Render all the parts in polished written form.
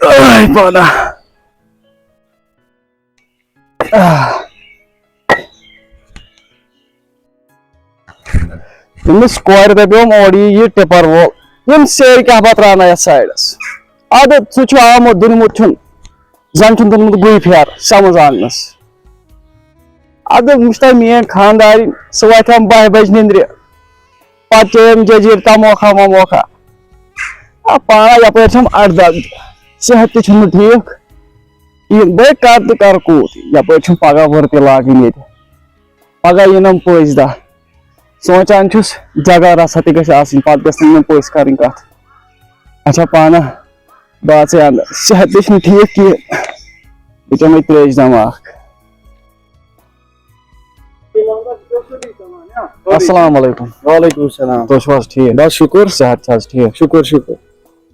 Ay, pana. This square the biom odi ye tipper wall. Yim say kya batrana ya sides. Adat suchu amo dunmutun. Zamtun dunmut gui pyar samazannas. Adat mustai miyan khandari sawaitam bay bajnindri. Patem jajir tamoka mamoka. Pana ya percham ardad. Sehat chun thik. Yin bay kart karkut ya percham paga vorti lagin yet. Paga yinam poisda. سوچان چھس جگہ رس تہ گژھِ آسٕنۍ پتہٕ گژھِ نہٕ مےٚ پٔژھۍ کَرٕنۍ کتھ اچھا پانا بہٕ اژے اندر صحت تہِ چھُنہٕ ٹھیٖک کِہیٖنۍ بہٕ چٮ۪مے ترٛیش دام اکھ السلام علیکم وعلیکم السلام تُہۍ چھِو حظ ٹھیٖک بس شکر صحت چھِ حظ ٹھیٖک شکر شکر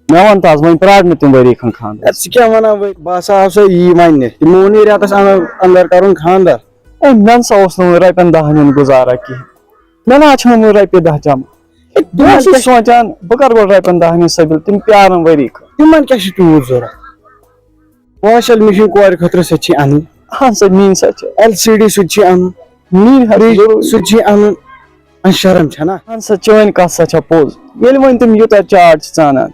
مےٚ وَن تہٕ حظ وۄنۍ پرٛار نہٕ تِم ؤری کھنٛڈ خانٛدر ژٕ کیٛاہ وَنان وۄنۍ بہٕ ہسا آو سا یی وَننہِ تِمو ووٚنُے رٮ۪تس انٛدر کرُن خانٛدر ہے مےٚ نسا اوس نہٕ وۄنۍ رۄپین دہن ہُنٛد گُزارا کِہیٖنۍ مےٚ نہ حظ چھُنہٕ وۄنۍ رۄپیہِ دہ جمع بہٕ چھُس سونچان بہٕ کر گۄڈٕ رۄپین دہن ہٕنٛز سبیل تِم پیارن ؤری کھنٛڈ تِمن کیٛاہ چھُ تیوٗت ضوٚرتھ واشل مِشیٖن کورِ خٲطرٕ سۄ چھِ اَنٕنۍ اہن سا میٛٲنۍ سا چھِ LCD سُہ تہِ چھِ اَنُن میٛٲنۍ حظ چھِ ضروٗری سُہ تہِ چھِ اَنُن شرم چھنا اہن سا چٲنۍ کتھ سا چھےٚ پوٚز ییٚلہِ وۄنۍ تِم یوٗتاہ چاڑ چھِ ژانان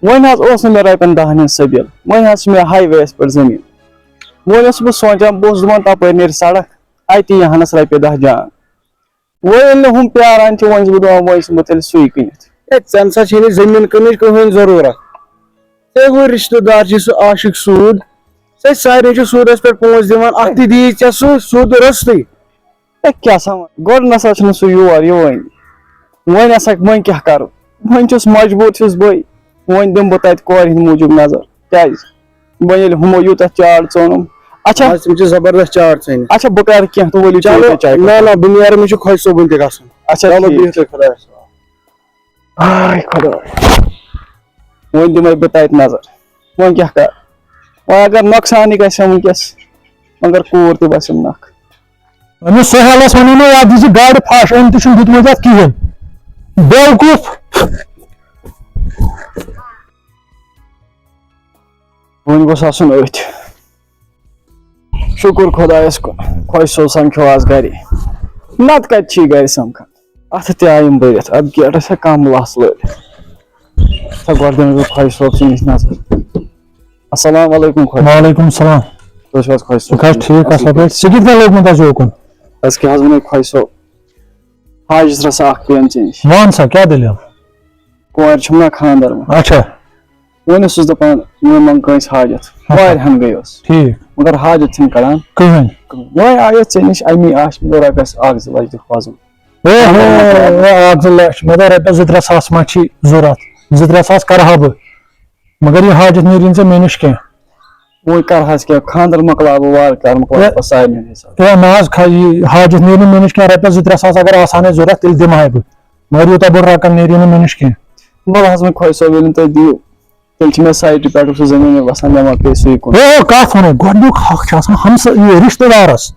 وۄنۍ حظ اوس نہٕ مےٚ رۄپین دہن ہٕنٛز سبیل وۄنۍ حظ چھِ مےٚ ہاے وییس پٮ۪ٹھ زٔمیٖن وۄنۍ اوسُس بہٕ سونچان بہٕ اوسُس دپان تپٲرۍ نیرِ سڑک اتی یِہانس رۄپیہِ دہ جان وۄنۍ ییٚلہِ نہٕ ہُم پیاران چھِ وۄنۍ چھُس بہٕ دپان وۄنۍ ژھٕنہٕ بہٕ تیٚلہِ سُے کٕنِتھ ہے ژےٚ نسا چھے نہٕ زٔمیٖن کٕنٕچ کٕہٕنۍ ضروٗرت ژےٚ ہُہ رِشتہٕ دار چھُ سُہ عاشق سوٗد سُہ سارنٕے چھُ سوٗدس پٮ۪ٹھ پونٛسہٕ دِوان اکھ تہِ دِیی ژےٚ سُہ سوٗد روٚستٕے ہے کیٛاہ سا گۄڈٕ نسا چھُنہٕ سُہ یور یِوٲنی وۄنۍ ہسا وۄنۍ کیٛاہ کرٕ وۄنۍ چھُس مجبوٗر چھُس بٕے وۄنۍ دِمہٕ بہٕ تتہِ کورِ ہٕنٛدِ موٗجوٗب نظر کیٛازِ وۄنۍ ییٚلہِ ہُمو یوٗتاہ چاڑ ژوٚنُم اچھا تِم چھِ زبردست چاڑ ژٲنِتھ اچھا بہٕ کرٕ کینٛہہ تُہۍ ؤلِو چاے نہ بہٕ نیرٕ مےٚ چھُ خۄش صٲبُن تہِ گژھُن اچھا چلو بِہِو تُہۍ خۄدایس ہاے خۄداے وۄنۍ دِمے بہٕ تتہِ نظر وۄنۍ کیٛاہ کرٕ وۄنۍ اگر نۄقصانٕے گژھِ ہا ونکیٚس مگر کوٗر تہِ بسٮ۪م نکھ أمِس سہیلس ونو نا یتھ دِژٕ گاڑِ پھش أمۍ تہِ چھُنہٕ دیُتمُت اتھ کِہیٖنۍ بیوقوٗف وۄنۍ گوٚژھ آسُن أتھۍ شُکُر خۄدایس کُن خۄش صٲب سمکھیو آز گرِ نتہٕ کتہِ چھی گرِ سمکھان اتھٕ تہِ آیِم بٔرِتھ اتھ گیٹس ہے کم لس لٲرِتھ گۄڈٕ دِمہٕ بہٕ خۄش صٲب سٕنٛدِس نظر السلام علیکم خۄش وعلیکم السلام تُہۍ چھِو حظ خۄش صٲب ٹھیٖک اصل پٲٹھۍ ژٕ کِتھ کٔنۍ لوگمُت اَسہِ اوکُن اَسہِ کیٛاہ حظ ووٚنُے خۄش صٲب حاجس رژھا اکھ پین ژےٚ نِش وَن سا کیٛاہ دٔلیٖل کورِ چھُم نا خانٛدر وۄنۍ اچھا وۄنۍ اوسُس دپان مےٚ منٛگ کٲنٛسہِ حاجت واریاہن گٔیوس ٹھیٖک مگر حاجت چھِنہٕ کڑان کٕہٕنۍ وۄنۍ آیو ژےٚ نِش امی آسہِ مےٚ رۄپیس اکھ زٕ لچھ دِ کھوژُن اکھ زٕ لچھ مےٚ دوٚپ رۄپیس 2-3 ساس ما چھی ضوٚرتھ 2-3 ساس کرٕ ہا بہٕ مگر یہِ حاجت نیری نہٕ ژےٚ مےٚ نِش کینٛہہ وۄنۍ کر حظ کینٛہہ خانٛدر مۄکلاو بہٕ وارٕ کارٕ مۄکلاو پتہٕ سارنٕے حساب ہے نہ حظ یہِ حاجت نیرِ نہٕ مےٚ نِش کینٛہہ رۄپیس 2-3 ساس اگر آسان ٲسۍ ضوٚرتھ تیٚلہِ دِمہٕ ہاے بہٕ مگر یوٗتاہ بوٚڑ رقم نیری نہٕ مےٚ نِش کینٛہہ وَلہٕ حظ وۄنۍ خۄش صٲب ییٚلہِ نہٕ تُہۍ دِیِو تیٚلہِ چھِ مےٚ سایٹہِ پٮ۪ٹھ سُہ زٔمیٖن وسان مےٚ ما پیٚیہِ سُے کُن ہے کتھ وَنو گۄڈنیُک حق چھُ آسان ہمسا یہِ رِشتہٕ دارس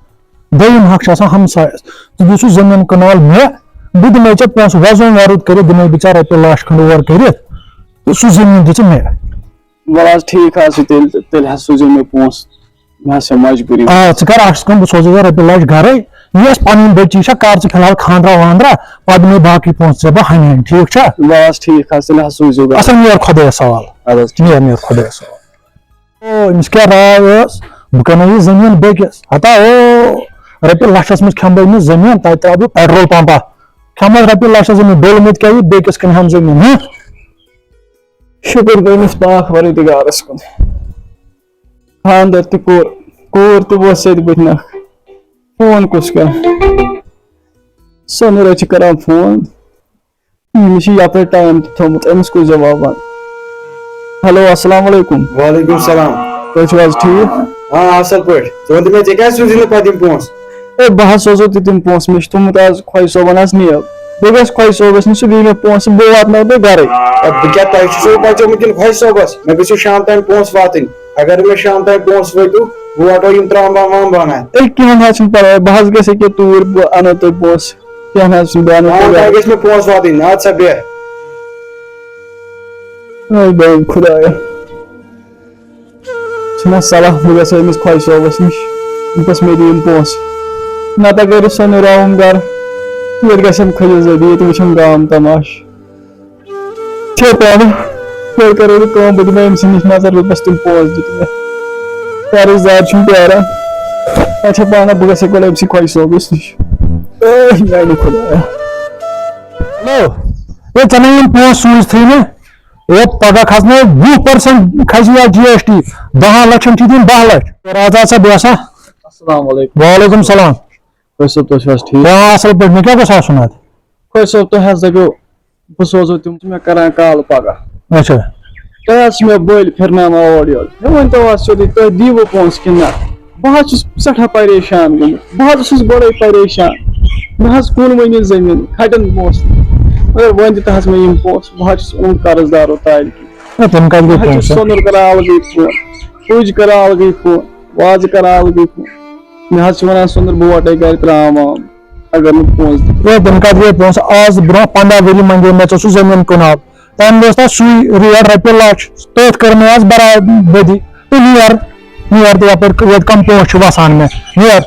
دوٚیِم حق چھُ آسان ہمسایس ژٕ دِ سُہ زٔمیٖن کنال مےٚ بہٕ دِمے ژےٚ پونٛسہٕ وۄزُم وۄرُد کٔرِتھ دِمے بہٕ ژےٚ رۄپیہِ 1,00,000 کھنٛڈ اور کٔرِتھ تہٕ سُہ زٔمیٖن دِ ژٕ مےٚ وَلہٕ حظ ٹھیٖک حظ چھُ تیٚلہِ حظ سوٗزِو مےٚ پونٛسہٕ مےٚ حظ چھِ مجبوٗری ژٕ کر اکھ کٲم بہٕ سوزے ژےٚ رۄپیہِ 1,00,000 گرے یہِ ٲس پنٕنۍ بٔچی چھےٚ کر ژٕ فِلحال خانٛدرا وانٛدرا پتہٕ دِمے باقٕے پونٛسہٕ ژےٚ بہٕ ہنہِ ہنہِ ٹھیٖک چھا وَلہٕ حظ ٹھیٖک حظ تیٚلہِ حظ سوٗزِو اصل نیر خۄدایس حوالہٕ اَدٕ حظ نیر خۄدایس حوالہٕ أمِس کیٛاہ راے ٲس بہٕ کٕنہٕ یہِ زٔمیٖن بیٚکِس ہتا رۄپیہِ 1,00,000 منٛز کھٮ۪مہٕ بہٕ أمِس زٔمیٖن تتہِ تراوٕ بہٕ پیٹرول پمپا کھٮ۪مس رۄپیہِ 1,00,000 زٔمیٖن ڈولمُت کیٛاہ یہِ بیٚکِس کٕنہٕ ہم زٔمیٖن شُکُر پنٕنِس پاک پروردگارس کُن خانٛدر تہِ کوٚر کوٗر تہِ ؤژھ ییٚتہِ بٕتھِ نکھ فون کُس کرِ سونُر حظ چھِ کران فون أمِس چھُ یپٲرۍ ٹایم تہِ تھوٚمُت أمِس کُس جواب وَن ہیلو السلام علیکم وعلیکم السلام تُہۍ چھِو حظ ٹھیٖک ہاں اصل پٲٹھۍ ژٕ وَن تہٕ مےٚ ژےٚ کیٛازِ سوٗزی نہٕ پتہٕ یِم پونٛسہٕ ہے بہٕ حظ سوزو تہِ تِم پونٛسہٕ مےٚ چھُ تھوٚمُت آز خۄش صٲبن حظ نیب بہٕ گژھٕ خۄش صٲبس نِش سُہ دِیہِ مےٚ پونٛسہٕ بہٕ واتناو تۄہہِ گرے بہٕ کیٛاہ تۄہہِ چھُسو پہنچومُت کِنہٕ خۄش صٲبس مےٚ گٔژھِو شام تام پونٛسہٕ واتٕنۍ اگر مےٚ شام تام پونٛسہٕ وٲتِو بہٕ واتو یِم ترٛامبان وامبان ہے کینٛہہ نہ حظ چھُنہٕ پرواے بہٕ حظ گژھٕ ییٚکیاہ توٗرۍ بہٕ انو تۄہہِ پونٛسہٕ کینٛہہ نہ حظ چھُنہٕ بہٕ انو تۄہہِ گژھِ مےٚ پونٛسہٕ واتٕنۍ اَدٕ سا بیٚہہ خۄدایا مےٚ صلاح بہٕ گژھٕ أمِس خۄش صٲبَس نِش دِپَس مےٚ دِ یِم پونٛسہٕ نَتہٕ اگر أسۍ سۄنٕراوُن گَرٕ ییٚتہِ گژھن کھٔجِس زٔبی ییٚتہِ وٕچھُن گام تماش چھے پیٛانہِ تیٚلہِ کَرو بہٕ کٲم بہٕ دِمہٕ أمۍ سٕے نِش نظر دوٚپمَس تِم پونٛسہٕ دِتۍ مےٚ قرض دار چھُم پیاران اچھا پانہ بہٕ گژھٕ گۄڈٕ أمۍ سٕے خۄش صٲبَس نِش میٛانہِ خۄدایا ہیلو ہے ژےٚ نہٕ یِم پونٛسہٕ سوٗزتھٕے نہٕ ہے پگاہ کھسنو 20% کھسہِ یا GST 10 لَچھَن چھِ دِنۍ 10 لَچھ راجا صاحب بیٚیہِ آسا السلام علیکم وعلیکُم سلام خۄش صٲب تُہۍ چھِو حظ ٹھیٖک اَصٕل پٲٹھۍ مےٚ کیٛاہ گوٚژھ آسُن اَتھ خۄش صٲب تۄہہِ حظ دَپیو بہٕ سوزو تِم چھِ مےٚ کران کالہٕ پگاہ اچھا تۄہہِ حظ چھِ مےٚ بٔلۍ پھِرناوان اورٕ یورٕ مےٚ ؤنۍتو حظ سیوٚدُے تُہۍ دیٖوٕ پونٛسہٕ کِنہٕ نہ بہٕ حظ چھُس سٮ۪ٹھاہ پریشان گوٚمُت بہٕ حظ اوسُس گۄڈَے پریشان مےٚ حظ کُن وٕنہِ زٔمیٖن کھَٹٮ۪ن پونٛسہٕ مگر وۄنۍ دِتہٕ حظ مےٚ یِم پونٛسہٕ بہٕ حظ چھُس اوٚنمُت قرض دارو تالہِ تِم کَتہِ گٔے بہٕ حظ چھُس پونٛسہٕ سۄنُر کران الگٕے فون پُج کران الگٕے فون وازٕ کران الگٕے فون مےٚ حظ چھِ وَنان سۄنُر بہٕ وَٹَے گرِ ترٛاوان وام اگر نہٕ پونٛسہٕ دِتھ ہے تِم کَتہِ گٔے پونٛسہٕ آز برونٛہہ 15 ؤری منٛگے مےٚ ژےٚ سُہ زٔمیٖن کٕناب تَمہِ اوس تَتھ سُے ریٹ رۄپیہِ لَچھ تٔتھۍ کٔر مےٚ آز برابٔدی تہٕ نیر تہٕ یَپٲرۍ ییٚتہِ کَم پونٛسہٕ چھِ وَسان مےٚ نیر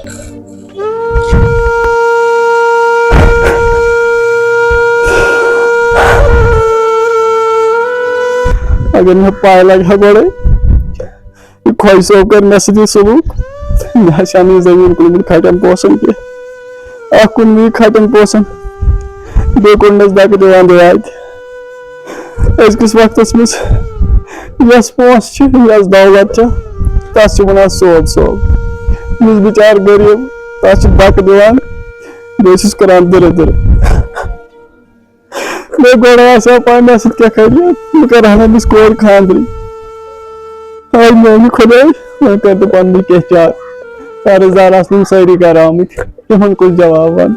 اگر مےٚ پاے لگہِ ہا گۄڈَے یہِ خۄش صٲب کَرِ مےٚ سۭتۍ یہِ سلوٗک مےٚ حظ چھَنہٕ یہِ زٔمیٖن کٕنمُت کھَٹٮ۪ن پونٛسَن کینٛہہ اکھ کُن مےٚ یہِ کھَٹٮ۪ن پونٛسَن بیٚیہِ کوٚڑنَس دَکہٕ دِوان دِواتہِ أزکِس وقتَس منٛز یۄس پونٛسہٕ چھِ یۄس دولت چھِ تَتھ چھِ وَنان صوب صوب یُس بِچارٕ غریٖب تَتھ چھِ دَکہٕ دِوان بیٚیہِ چھُس کران دِرٕ دِرٕ مےٚ گۄڈَے آسہِ ہا پاے مےٚ سۭتۍ کیٛاہ کَرِ بہٕ کَرٕ ہا أمِس کورِ خاندرٕے آے میٛانہِ خۄداے وۄنۍ کٔرۍ تہٕ پَنٕنُے کینٛہہ چار قرض دار آسنَم سٲری گرٕ آمٕتۍ تِمن کُس جواب وَنہٕ